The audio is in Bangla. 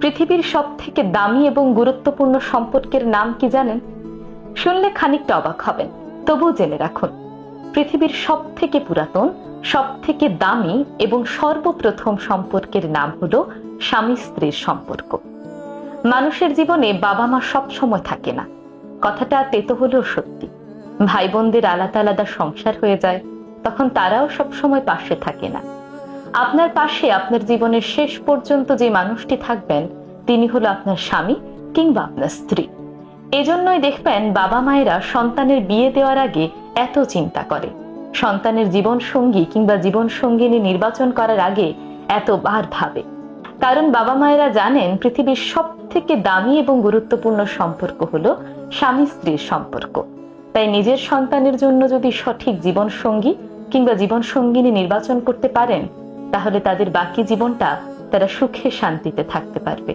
পৃথিবীর সবথেকে দামি এবং গুরুত্বপূর্ণ সম্পর্কের নাম কি জানেন? শুনলে খানিকটা অবাক হবেন, তবুও জেনে রাখুন। পৃথিবীর সবথেকে পুরাতন, সবথেকে দামি এবং সর্বপ্রথম সম্পর্কের নাম হলো স্বামী স্ত্রীর সম্পর্ক। মানুষের জীবনে বাবা মা সব সময় থাকে না, কথাটা তেতো হলেও সত্যি। ভাই বোনদের আলাদা আলাদা সংসার হয়ে যায়, তখন তারাও সব সময় পাশে থাকে না। আপনার পাশে আপনার জীবনের শেষ পর্যন্ত যে মানুষটি থাকবেন, তিনি হলো আপনার স্বামী কিংবা আপনার স্ত্রী। এজন্যই দেখবেন বাবা মায়েরা সন্তানের বিয়ে দেওয়ার আগে এত চিন্তা করে, সন্তানের জীবন সঙ্গী কিংবা জীবন সঙ্গিনী নির্বাচন করার আগে এতবার ভাবে। কারণ বাবা মায়েরা জানেন পৃথিবীর সব থেকে দামি এবং গুরুত্বপূর্ণ সম্পর্ক হলো স্বামী স্ত্রীর সম্পর্ক। তাই নিজের সন্তানের জন্য যদি সঠিক জীবন সঙ্গী কিংবা জীবন সঙ্গিনী নির্বাচন করতে পারেন, তাহলে তাদের বাকি জীবনটা তারা সুখে শান্তিতে থাকতে পারবে।